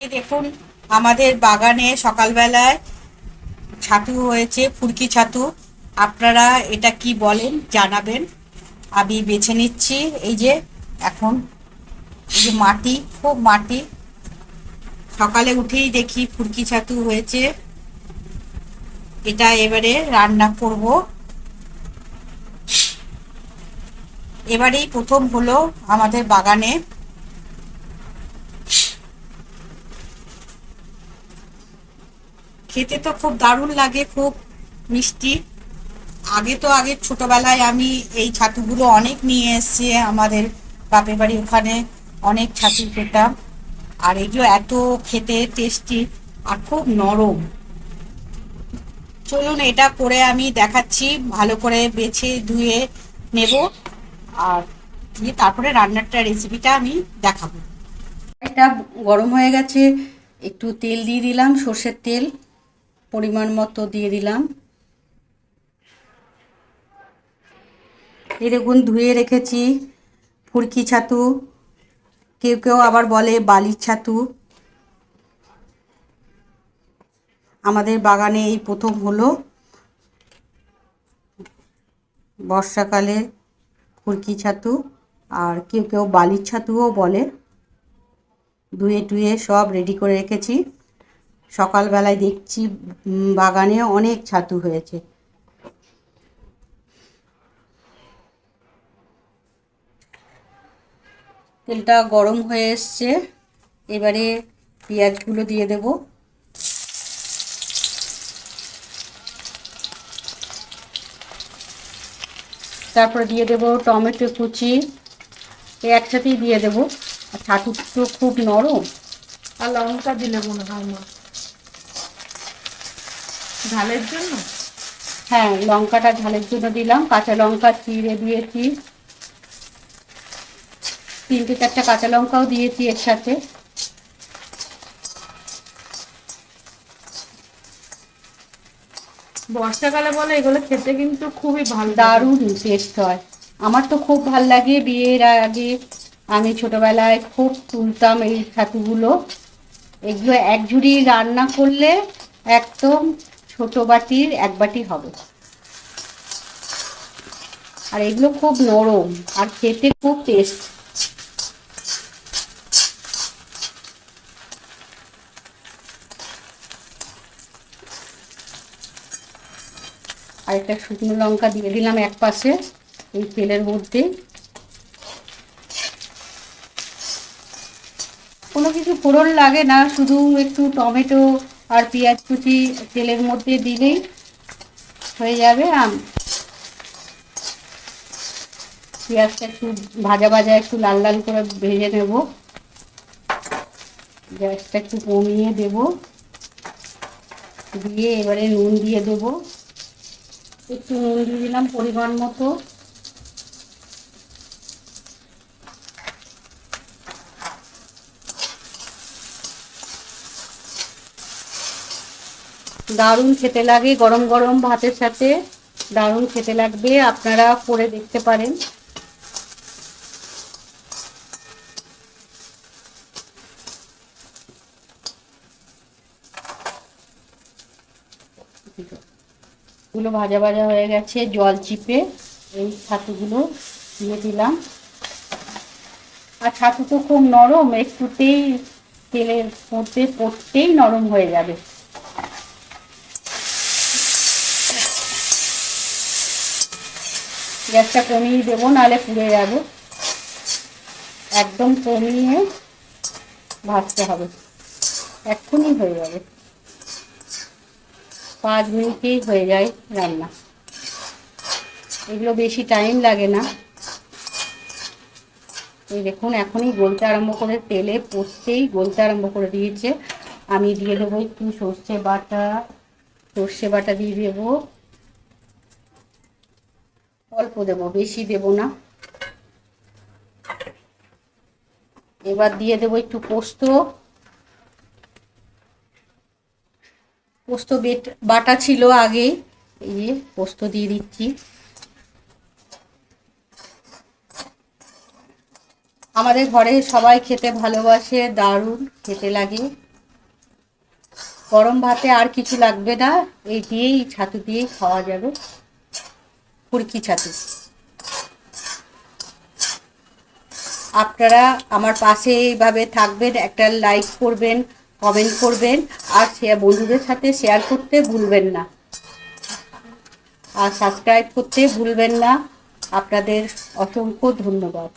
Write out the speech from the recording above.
এই দেখুন, আমাদের বাগানে সকালবেলায় ছাতু হয়েছে, ফুরকি ছাতু। আপনারা এটা কি বলেন জানাবেন। আমি বেছে নিচ্ছি। এই যে এখন এই যে মাটি, খুব মাটি। সকালে উঠেই দেখি ফুরকি ছাতু হয়েছে। এটা এবারে রান্না করব। এবারেই প্রথম হলো আমাদের বাগানে। খেতে তো খুব দারুণ লাগে, খুব মিষ্টি। আগে ছোটবেলায় আমি এই ছাতুগুলো অনেক নিয়ে এসেছি আমাদের বাপের বাড়ি, ওখানে অনেক ছাতু খেতাম। আর এগুলো এত খেতে টেস্টি আর খুব নরম। চলুন এটা করে আমি দেখাচ্ছি। ভালো করে বেছে ধুয়ে নেব, আর দিয়ে তারপরে রান্নাটা রেসিপিটা আমি দেখাবো। এটা গরম হয়ে গেছে, একটু তেল দিয়ে দিলাম, সর্ষের তেল পরিমাণ মতো দিয়ে দিলাম। এই দেখুন, ধুয়ে রেখেছি ফুরকি ছাতু, কেউ কেউ আবার বলে বালির ছাতু। আমাদের বাগানে এই প্রথম হলো বর্ষাকালে ফুরকি ছাতু, আর কেউ কেউ বালির ছাতুও বলে। ধুয়ে টুয়ে সব রেডি করে রেখেছি। সকালবেলায় দেখছি বাগানে অনেক ছাতু হয়েছে। তেলটা গরম হয়ে এসছে, এবারে পেঁয়াজগুলো দিয়ে দেব। তারপরে দিয়ে দেব টমেটো কুচি, একসাথেই দিয়ে দেব। আর ছাতু তো খুব নরম। আর লঙ্কা দিলে মনে হয় না, ঝালের জন্য। হ্যাঁ, লঙ্কাটা ঝালের জন্য দিলাম। কাঁচা লঙ্কা চিড়ে দিয়েছি, 3-4টা কাঁচা লঙ্কাও দিয়েছি এর সাথে। বর্ষাকালে বলে এগুলো খেতে কিন্তু খুবই ভালো লাগে। দারুণ টেস্ট হয়। আমার তো খুব ভাল লাগে। বিয়ের আগে আমি ছোটবেলায় খুব তুলতাম এই ছাতুগুলো। এগুলো এক ঝুড়ি রান্না করলে একদম ছোট বাটির 1 বাটি হবে। আর এগুলো খুব নরম আর খেতে খুব টেস্ট। আর একটা শুকনো লঙ্কা দিয়ে দিলাম এক পাশে এই তেলের মধ্যে। কোনো কিছু ফোড়ন লাগে না, শুধু একটু টমেটো আর পেঁয়াজ কুচি তেলের মধ্যে দিলেই হয়ে যাবে। পেঁয়াজটা একটু ভাজা ভাজা, একটু লাল লাল করে ভেজে নেব। গ্যাসটা একটু কমিয়ে দেব, দিয়ে এবারে নুন দিয়ে দেব। একটু নুন দিয়ে দিলাম পরিমাণ মতো। দারুণ খেতে লাগে গরম গরম ভাতের সাথে, দারুণ খেতে লাগবে। আপনারা করে দেখতে পারেন। এগুলো ভাজা ভাজা হয়ে গেছে, জল চিপে এই ছাতুগুলো দিয়ে দিলাম। আর ছাতু তো খুব নরম, একটুতেই তেলের মধ্যে পড়তেই নরম হয়ে যাবে। গ্যাসটা কমিয়ে দেবো, নাহলে পুড়ে যাবে। একদম কমিয়ে ভাজতে হবে, এক্ষুনি হয়ে যাবে। 5 মিনিটেই হয়ে যায় রান্না। এগুলো বেশি টাইম লাগে না। এই দেখুন, এখনই গলতে আরম্ভ করে, তেলে পড়তেই গলতে আরম্ভ করে দিয়েছে। আমি দিয়ে দেবো একটু সর্ষে বাটা। সর্ষে বাটা দিয়ে দেবো, অল্প দেবো, বেশি দেবো না। এবার দিয়ে দেবো একটু পোস্ত। পোস্ত বাটা ছিল আগে, এই যে পোস্ত দিয়ে দিচ্ছি। আমাদের ঘরে সবাই খেতে ভালোবাসে, দারুণ খেতে লাগে। গরম ভাতে আর কিছু লাগবে না, এই দিয়েই ছাতু দিয়েই খাওয়া যাবে, ফুরকি ছাতু। আপনারা আমার পাশে এইভাবে থাকবেন, একটা লাইক করবেন, কমেন্ট করবেন, আর বন্ধুদের সাথে শেয়ার করতে ভুলবেন না, আর সাবস্ক্রাইব করতে ভুলবেন না। আপনাদের অসংখ্য ধন্যবাদ।